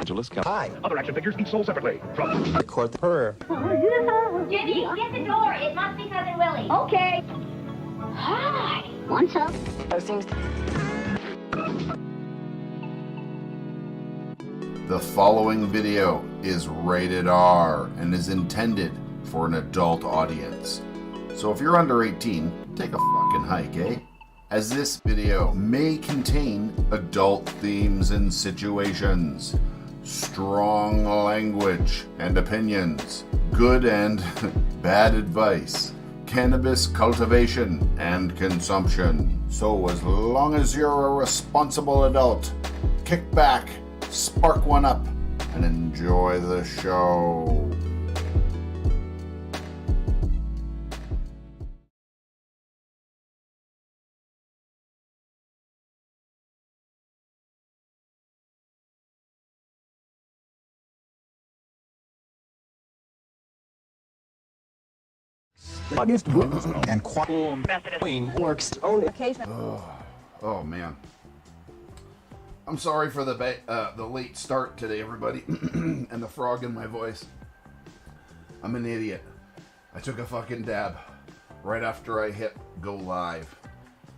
Angeles, Hi. Other action figures each sold separately. From Record the purr. Jimmy, get the door. It must be Cousin Willie. Okay. Hi. What's up? The following video is rated R and is intended for an adult audience. So if you're under 18, take a fucking hike, eh? As this video may contain adult themes and situations, strong language and opinions, good and bad advice, cannabis cultivation and consumption. So as long as you're a responsible adult, kick back, spark one up, and enjoy the show. August and Queen works on occasion. Oh man, I'm sorry for the late start today, everybody, and the frog in my voice. I'm an idiot. I took a fucking dab right after I hit go live,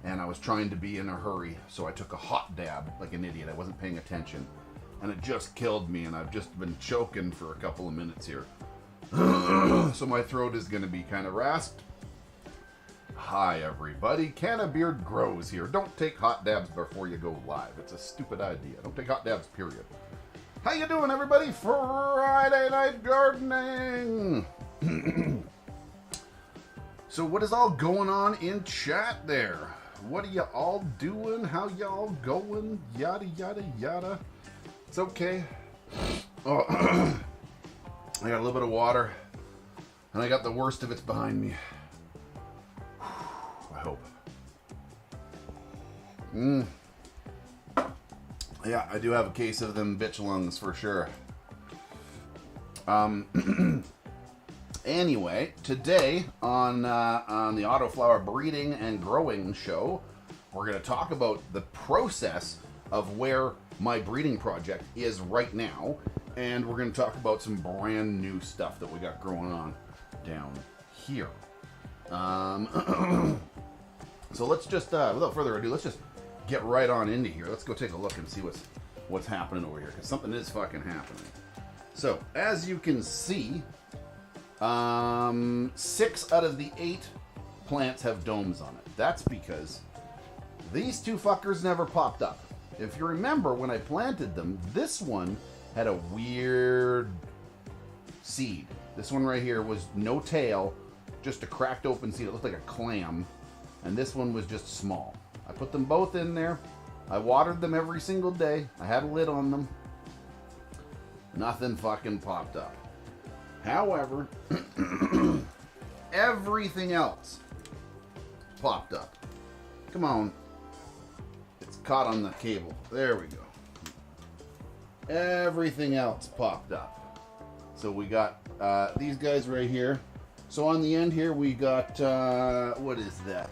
and I was trying to be in a hurry, so I took a hot dab like an idiot. I wasn't paying attention, and it just killed me, and I've just been choking for a couple of minutes here. So my throat is going to be kind of rasped. Hi everybody, CANNABEARD grows here. Don't take hot dabs before you go live. It's a stupid idea. Don't take hot dabs, period. How you doing, everybody? Friday night gardening. So what is all going on in chat there? What are you all doing? How y'all going? Yada yada yada. It's okay. Oh. I got a little bit of water, and I got the worst of it's behind me. I hope. Yeah, I do have a case of them bitch lungs for sure. Anyway, today on the AutoFlower breeding and growing show, we're going to talk about the process of where my breeding project is right now. And we're going to talk about some brand new stuff that we got growing on down here. So let's just, without further ado, let's just get right on into here. Let's go take a look and see what's happening over here, because something is fucking happening. So, as you can see, 6 out of the 8 plants have domes on it. That's because these two fuckers never popped up. If you remember, when I planted them, this one had a weird seed. This one right here was no tail, just a cracked open seed. It looked like a clam. And this one was just small. I put them both in there. I watered them every single day. I had a lid on them. Nothing fucking popped up. However, everything else popped up. Come on. It's caught on the cable. There we go. Everything else popped up. So we got these guys right here. So on the end here we got what is that?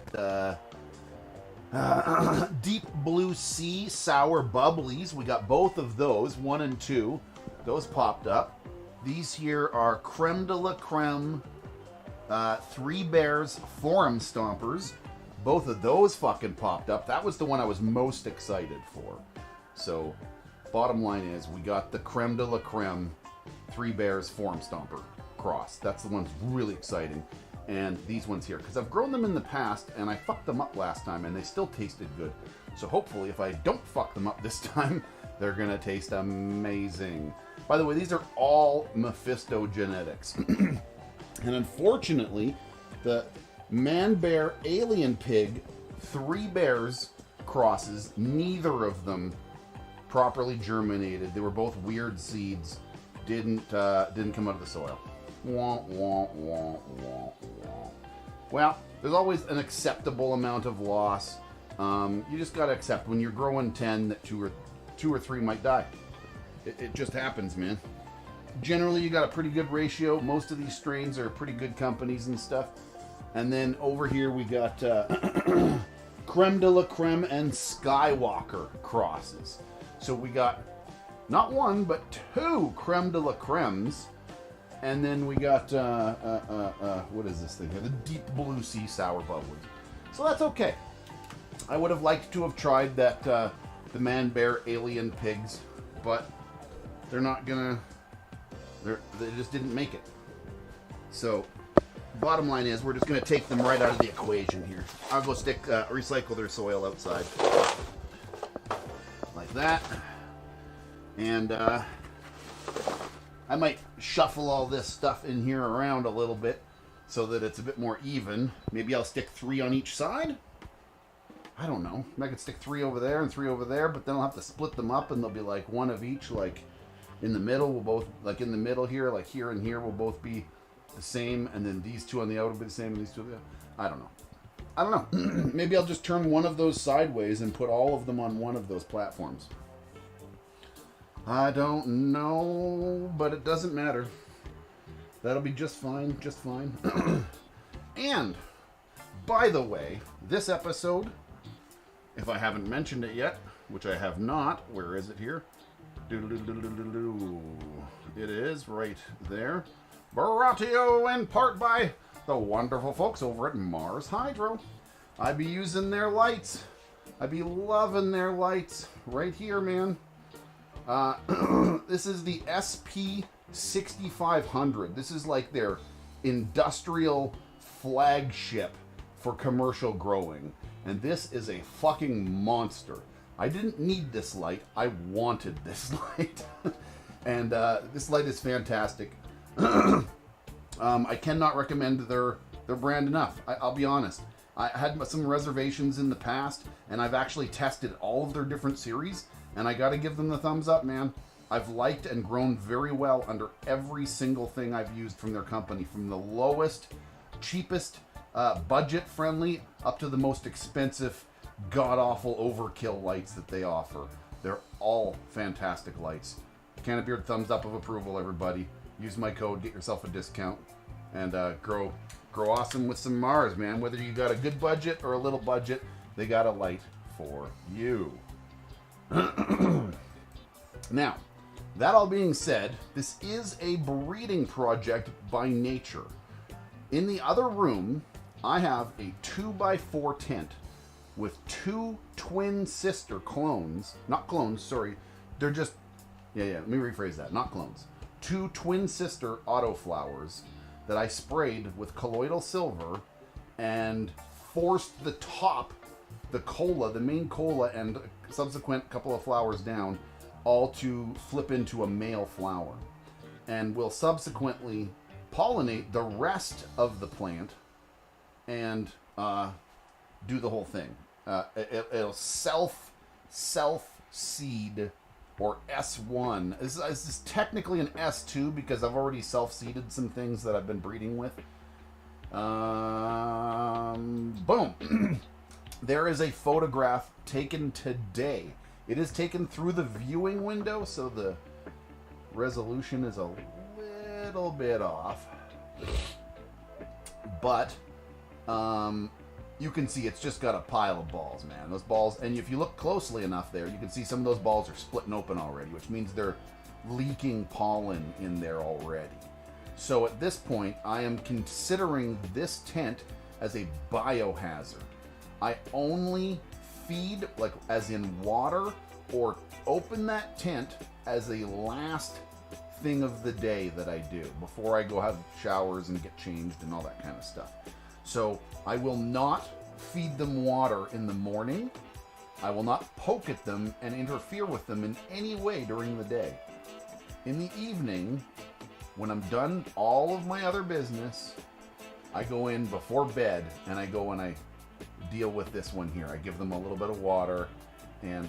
Deep Blue Sea Sour Bubblies. We got both of those, 1 and 2. Those popped up. These here are Creme de la Creme 3 Bears Forum Stompers. Both of those fucking popped up. That was the one I was most excited for. So bottom line is, we got the Creme de la Creme 3 Bears Forum Stomper cross. That's the one that's really exciting. And these ones here, because I've grown them in the past, and I fucked them up last time, and they still tasted good. So hopefully, if I don't fuck them up this time, they're going to taste amazing. By the way, these are all Mephisto genetics. And unfortunately, the Man-Bear Alien Pig 3 Bears crosses, neither of them properly germinated. They were both weird seeds. Didn't come out of the soil. Wah, wah, wah, wah, wah. Well, there's always an acceptable amount of loss. You just gotta accept when you're growing 10 that two or three might die. It just happens, man. Generally, you got a pretty good ratio. Most of these strains are pretty good companies and stuff. And then over here we got Creme de la Creme and Skywalker crosses. So we got not one, but two creme de la cremes. And then we got, what is this thing here? The deep blue sea sour bubblers. So that's okay. I would have liked to have tried that, the man bear alien pigs, but they're not gonna, they just didn't make it. So, bottom line is, we're just gonna take them right out of the equation here. I'll go recycle their soil outside. Like that. And, I might shuffle all this stuff in here around a little bit so that it's a bit more even. Maybe I'll stick 3 on each side. I don't know. I could stick 3 over there and 3 over there, but then I'll have to split them up and they'll be like one of each, like in the middle will both, like in the middle here, like here and here will both be the same, and then these two on the outer will be the same, and these two, I don't know. I don't know. Maybe I'll just turn one of those sideways and put all of them on one of those platforms. I don't know, but it doesn't matter. That'll be just fine, just fine. And, by the way, this episode, if I haven't mentioned it yet, which I have not, where is it here? It is right there. Brought to you in part by the wonderful folks over at MARSHYDRO. I be using their lights. I be loving their lights. Right here, man. This is the SP6500. This is like their industrial flagship for commercial growing. And this is a fucking monster. I didn't need this light. I wanted this light. And this light is fantastic. I cannot recommend their brand enough. I'll be honest. I had some reservations in the past, and I've actually tested all of their different series, and I got to give them the thumbs up, man. I've liked and grown very well under every single thing I've used from their company, from the lowest, cheapest, budget-friendly, up to the most expensive, god-awful overkill lights that they offer. They're all fantastic lights. CANNABEARD thumbs up of approval, everybody. Use my code, get yourself a discount, and grow awesome with some Mars, man. Whether you got a good budget or a little budget, they got a light for you. Now, that all being said, this is a breeding project by nature. In the other room, I have a 2x4 tent with 2 twin sister clones. Not clones, sorry. They're just, yeah, let me rephrase that. Not clones. 2 twin sister AutoFlowers that I sprayed with colloidal silver and forced the top, the cola, the main cola, and subsequent couple of flowers down, all to flip into a male flower. And will subsequently pollinate the rest of the plant and do the whole thing. It'll self-seed, or S1. This is technically an S2 because I've already self-seeded some things that I've been breeding with. Boom. There is a photograph taken today. It is taken through the viewing window, so the resolution is a little bit off. But, you can see it's just got a pile of balls, man. Those balls, and if you look closely enough there, you can see some of those balls are splitting open already, which means they're leaking pollen in there already. So at this point, I am considering this tent as a biohazard. I only feed, like as in water, or open that tent as a last thing of the day that I do before I go have showers and get changed and all that kind of stuff. So I will not feed them water in the morning. I will not poke at them and interfere with them in any way during the day. In the evening, when I'm done all of my other business, I go in before bed and I go and I deal with this one here. I give them a little bit of water, and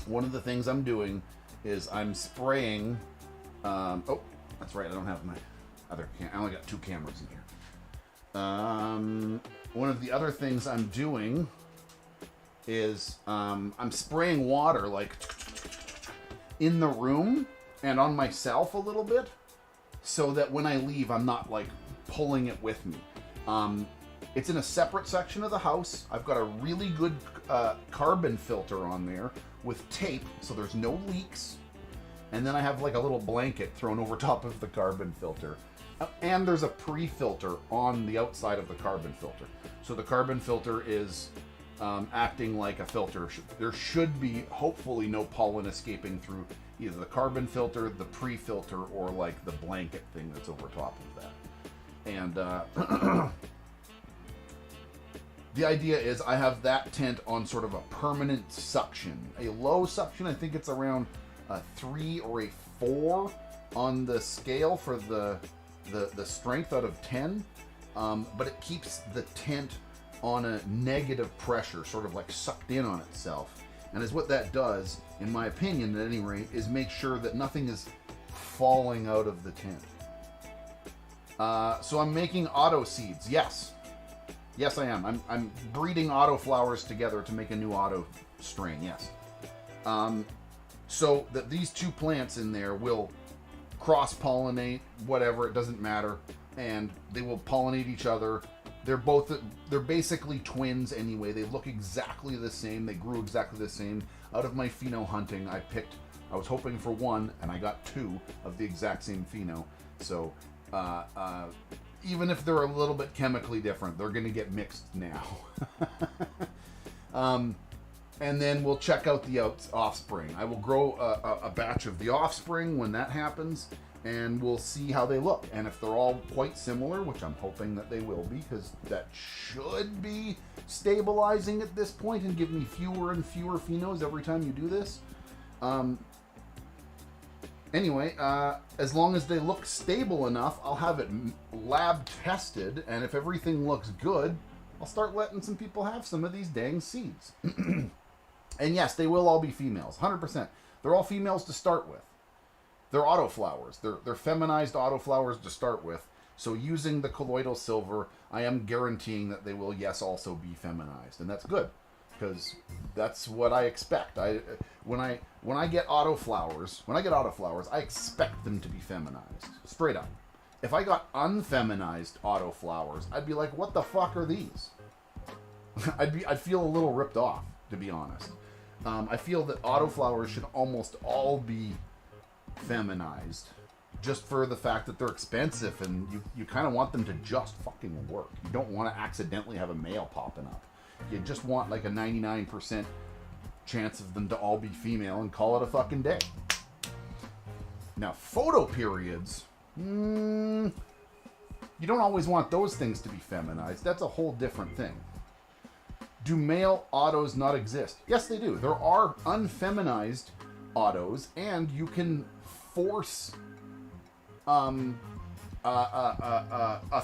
one of the things I'm doing is I'm spraying. Oh, that's right. I don't have my other. I only got 2 cameras in here. One of the other things I'm doing is I'm spraying water like in the room and on myself a little bit, so that when I leave, I'm not like pulling it with me. It's in a separate section of the house. I've got a really good carbon filter on there, with tape so there's no leaks. And then I have like a little blanket thrown over top of the carbon filter. And there's a pre-filter on the outside of the carbon filter. So the carbon filter is acting like a filter. There should be, hopefully, no pollen escaping through either the carbon filter, the pre-filter, or like the blanket thing that's over top of that. And the idea is I have that tent on sort of a permanent suction. A low suction, I think it's around a 3 or a 4 on the scale for the strength out of 10. But it keeps the tent on a negative pressure, sort of like sucked in on itself. And is what that does, in my opinion at any rate, is make sure that nothing is falling out of the tent. So I'm making auto seeds. Yes, I am. I'm breeding AutoFlowers together to make a new auto strain. Yes. So that these two plants in there will cross-pollinate, whatever, it doesn't matter, and they will pollinate each other. They're basically twins anyway. They look exactly the same. They grew exactly the same. Out of my pheno hunting, I was hoping for one, and I got 2 of the exact same pheno. So even if they're a little bit chemically different, they're going to get mixed now. And then we'll check out the offspring. I will grow a batch of the offspring when that happens, and we'll see how they look. And if they're all quite similar, which I'm hoping that they will be, because that should be stabilizing at this point and give me fewer and fewer phenos every time you do this. Anyway, as long as they look stable enough, I'll have it lab tested, and if everything looks good, I'll start letting some people have some of these dang seeds. And yes, they will all be females, 100%. They're all females to start with. They're AutoFlowers. They're feminized AutoFlowers to start with. So using the colloidal silver, I am guaranteeing that they will, yes, also be feminized, and that's good, because that's what I expect. When I get AutoFlowers, I expect them to be feminized, straight up. If I got unfeminized AutoFlowers, I'd be like, what the fuck are these? I'd feel a little ripped off, to be honest. I feel that AutoFlowers should almost all be feminized, just for the fact that they're expensive, and you kind of want them to just fucking work. You don't want to accidentally have a male popping up. You just want like a 99% chance of them to all be female and call it a fucking day. Now, photo periods, you don't always want those things to be feminized. That's a whole different thing. Do male autos not exist? Yes, they do. There are unfeminized autos, and you can force a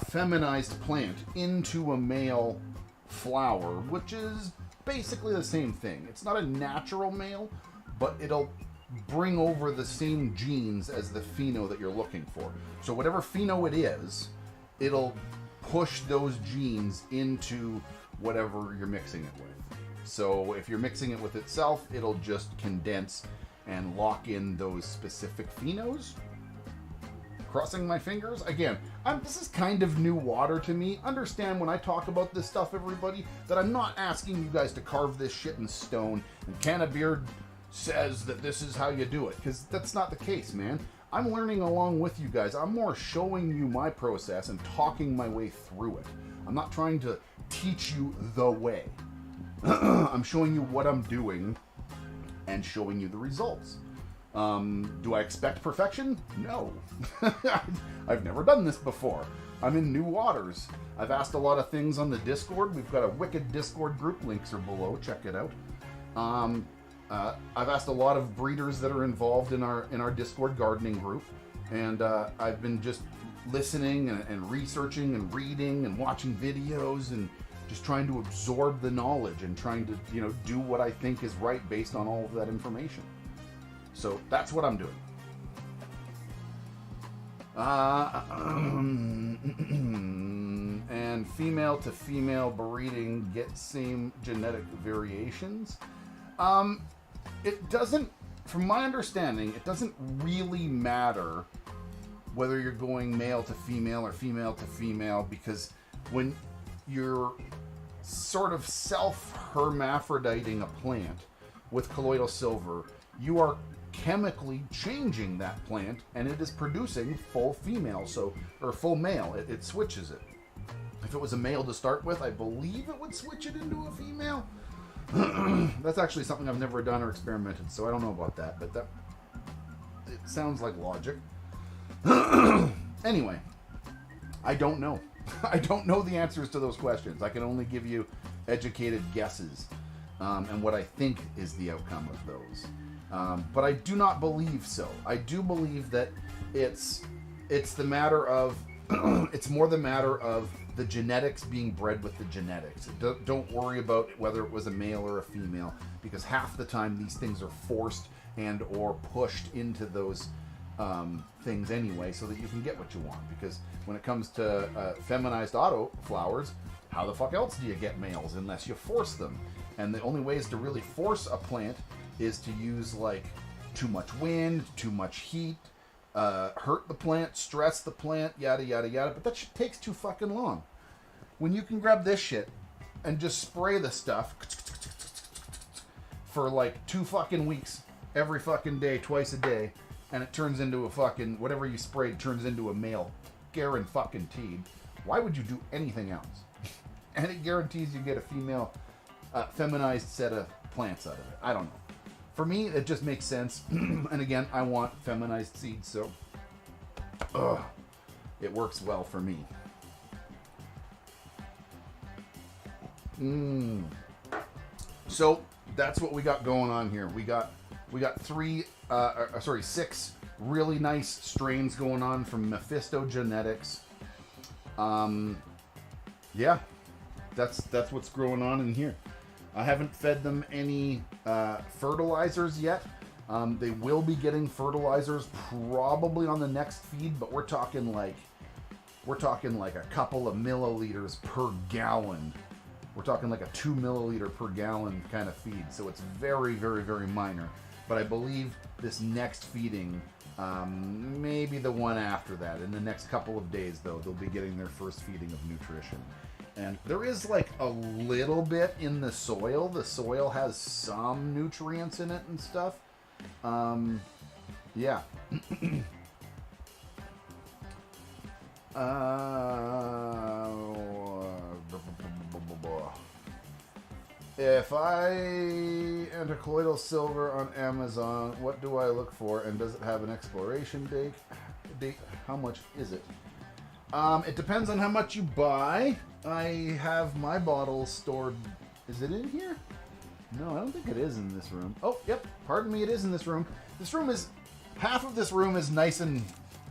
feminized plant into a male flower, which is basically the same thing. It's not a natural male, but it'll bring over the same genes as the pheno that you're looking for. So whatever pheno it is, it'll push those genes into whatever you're mixing it with. So if you're mixing it with itself, it'll just condense and lock in those specific phenos. Crossing my fingers. Again, this is kind of new water to me. Understand when I talk about this stuff, everybody, that I'm not asking you guys to carve this shit in stone, and CANNABEARD says that this is how you do it, because that's not the case, man. I'm learning along with you guys. I'm more showing you my process and talking my way through it. I'm not trying to teach you the way. I'm showing you what I'm doing and showing you the results. Do I expect perfection? No. I've never done this before. I'm in new waters. I've asked a lot of things on the Discord. We've got a wicked Discord group. Links are below. Check it out. I've asked a lot of breeders that are involved in our Discord gardening group, and I've been just listening and researching and reading and watching videos and just trying to absorb the knowledge and trying to, do what I think is right based on all of that information. So that's what I'm doing. And female to female breeding get same genetic variations. It doesn't, from my understanding, it doesn't really matter whether you're going male to female or female to female, because when you're sort of self-hermaphroditing a plant, with colloidal silver, you are chemically changing that plant, and it is producing full female, or full male. It switches it. If it was a male to start with, I believe it would switch it into a female. That's actually something I've never done or experimented, so I don't know about that, but it sounds like logic. Anyway, I don't know. I don't know the answers to those questions. I can only give you educated guesses and what I think is the outcome of those. But I do not believe so. I do believe that it's the matter of it's more the matter of the genetics being bred with the genetics. Don't worry about whether it was a male or a female, because half the time these things are forced and or pushed into those things anyway, so that you can get what you want. Because when it comes to feminized autoflowers, how the fuck else do you get males unless you force them? And the only ways to really force a plant is to use like too much wind, too much heat, hurt the plant, stress the plant, yada yada yada. But that shit takes too fucking long. When you can grab this shit and just spray the stuff for like 2 fucking weeks, every fucking day, twice a day, and it turns into a fucking, whatever you sprayed turns into a male, guaranteed. Why would you do anything else? And it guarantees you get a female, feminized set of plants out of it. I don't know. For me, it just makes sense. And again, I want feminized seeds, so it works well for me. So that's what we got going on here. We got 6 really nice strains going on from Mephisto Genetics. Yeah, that's what's growing on in here. I haven't fed them any fertilizers yet. They will be getting fertilizers probably on the next feed, but we're talking like a couple of milliliters per gallon. We're talking like a 2 milliliter per gallon kind of feed, so it's very, very, very minor. But I believe this next feeding, maybe the one after that, in the next couple of days, though, they'll be getting their first feeding of nutrition. And there is like a little bit in the soil. The soil has some nutrients in it and stuff. Yeah. If I enter colloidal silver on Amazon, what do I look for, and does it have an expiration date? How much is it? It depends on how much you buy. I have my bottles stored. Is it in here? No, I don't think it is in this room. Oh, yep. Pardon me, it is in this room. This room is, half of this room is nice and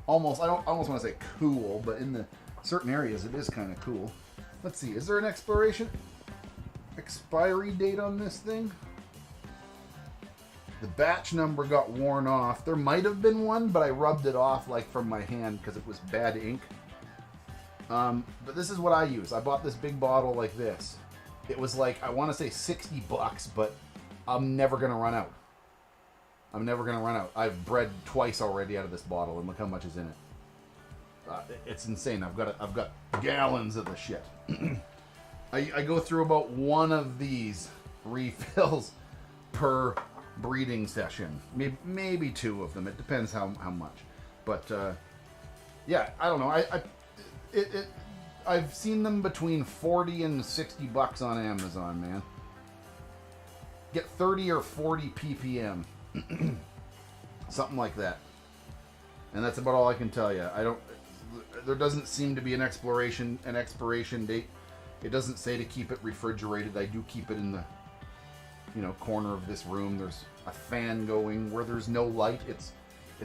almost, I almost want to say cool, but in the certain areas it is kind of cool. Let's see, is there an expiry date on this thing? The batch number got worn off. There might have been one, but I rubbed it off like from my hand because it was bad ink. But this is what I use. I bought this big bottle like this. It was like, I want to say $60, but I'm never going to run out. I'm never going to run out. I've bred twice already out of this bottle, and look how much is in it. It's insane. I've got gallons of the shit. I go through about one of these refills per breeding session. Maybe 2 of them. It depends how much. But, yeah, I don't know. I've seen them between $40 and $60 on Amazon, man. Get 30 or 40 ppm, something like that. And that's about all I can tell you. There doesn't seem to be an expiration date. It doesn't say to keep it refrigerated. I do keep it in the, corner of this room. There's a fan going where there's no light. It's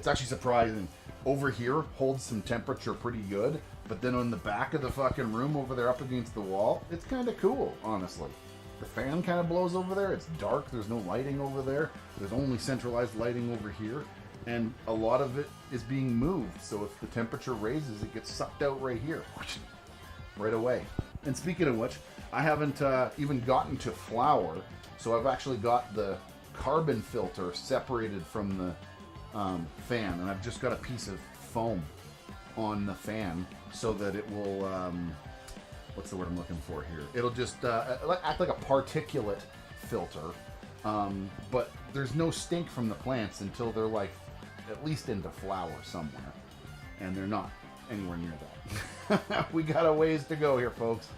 actually surprising. Over here holds some temperature pretty good, but then on the back of the fucking room over there up against the wall, it's kind of cool, honestly. The fan kind of blows over there. It's dark. There's no lighting over there. There's only centralized lighting over here, and a lot of it is being moved. So if the temperature raises, it gets sucked out right here, right away. And speaking of which, I haven't even gotten to flower, so I've actually got the carbon filter separated from the fan, and I've just got a piece of foam on the fan so that it will, what's the word I'm looking for here? It'll just act like a particulate filter But there's no stink from the plants until they're like at least into flower somewhere, and they're not anywhere near that. We got a ways to go here, folks.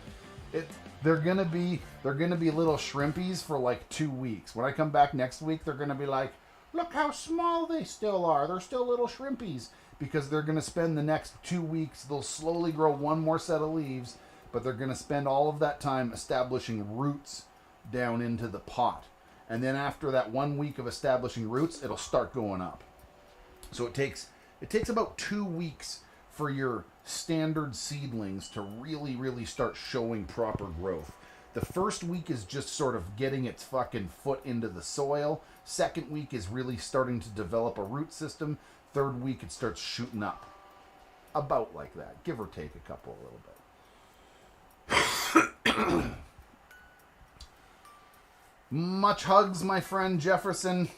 They're gonna be little shrimpies for like 2 weeks. When I come back next week, they're gonna be like, look how small they still are. They're still little shrimpies, because they're gonna spend the next 2 weeks. They'll slowly grow one more set of leaves, but they're gonna spend all of that time establishing roots down into the pot. And then after that 1 week of establishing roots, it'll start going up. So it takes about 2 weeks for your standard seedlings to really start showing proper growth. The first week is just sort of getting its fucking foot into the soil. Second week is really starting to develop a root system. Third week it starts shooting up. About like that, give or take a couple a little bit. Much hugs, my friend Jefferson.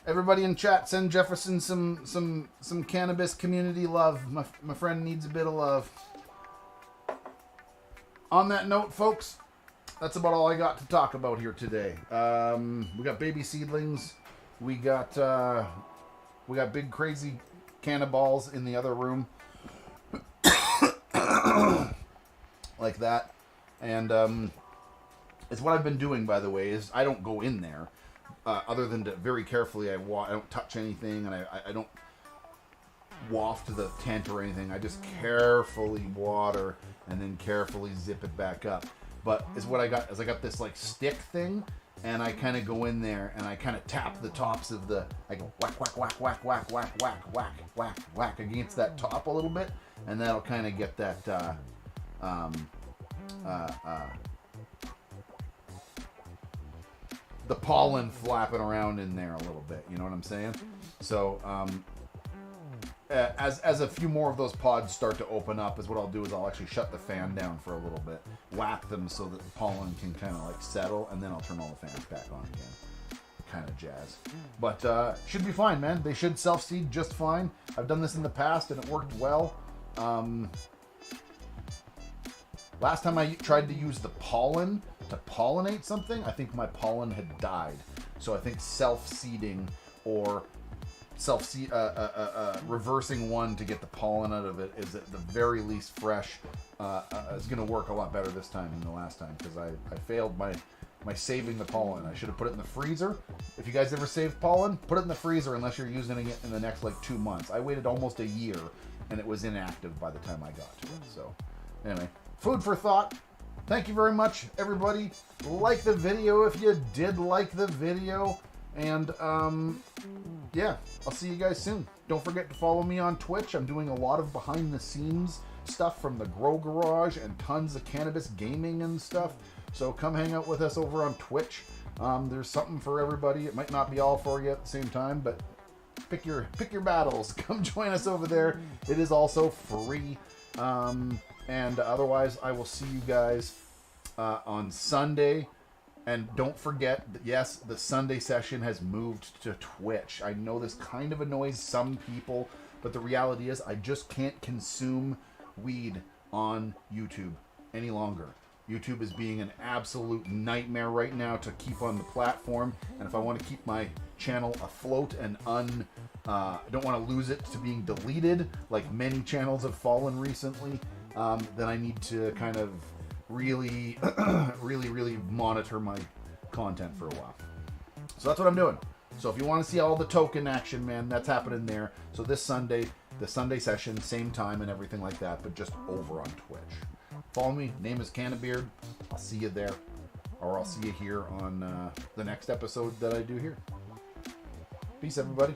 Everybody in chat, send Jefferson some cannabis community love. My friend needs a bit of love. On that note, folks, that's about all I got to talk about here today. We got baby seedlings. We got big crazy cannaballs in the other room, like that. And it's what I've been doing, by the way. Is I don't go in there. Other than to very carefully, I don't touch anything, and I don't waft the tent or anything. I just carefully water and then carefully zip it back up. But is what I got is I got this like stick thing, and I kind of go in there and I kind of tap the tops of the. I go whack whack whack whack whack whack whack whack whack whack against that top a little bit, and that'll kind of get that. The pollen flapping around in there a little bit, you know what I'm saying? So, as a few more of those pods start to open up, is what I'll do is I'll actually shut the fan down for a little bit, whack them so that the pollen can kind of like settle, and then I'll turn all the fans back on again. Kind of jazz. But should be fine, man. They should self-seed just fine. I've done this in the past and it worked well. Last time I tried to use the pollen to pollinate something, I think my pollen had died. So I think self-seeding or reversing one to get the pollen out of it is at the very least fresh. Is going to work a lot better this time than the last time, because I failed my saving the pollen. I should have put it in the freezer. If you guys ever save pollen, put it in the freezer unless you're using it in the next like 2 months. I waited almost a year and it was inactive by the time I got to it. So anyway, food for thought. Thank you very much, everybody. Like the video if you did like the video. And, yeah, I'll see you guys soon. Don't forget to follow me on Twitch. I'm doing a lot of behind-the-scenes stuff from the Grow Garage and tons of cannabis gaming and stuff. So come hang out with us over on Twitch. There's something for everybody. It might not be all for you at the same time, but pick your battles. Come join us over there. It is also free. And otherwise, I will see you guys on Sunday. And don't forget that, yes, the Sunday session has moved to Twitch. I know this kind of annoys some people, but the reality is I just can't consume weed on YouTube any longer. YouTube is being an absolute nightmare right now to keep on the platform. And if I want to keep my channel afloat and I don't want to lose it to being deleted, like many channels have fallen recently, then I need to kind of really monitor my content for a while. So that's what I'm doing. So if you want to see all the token action, man, that's happening there. So this Sunday, the Sunday session, same time and everything like that, but just over on Twitch. Follow me. Name is CANNABEARD. I'll see you there, or I'll see you here on the next episode that I do here. Peace, everybody.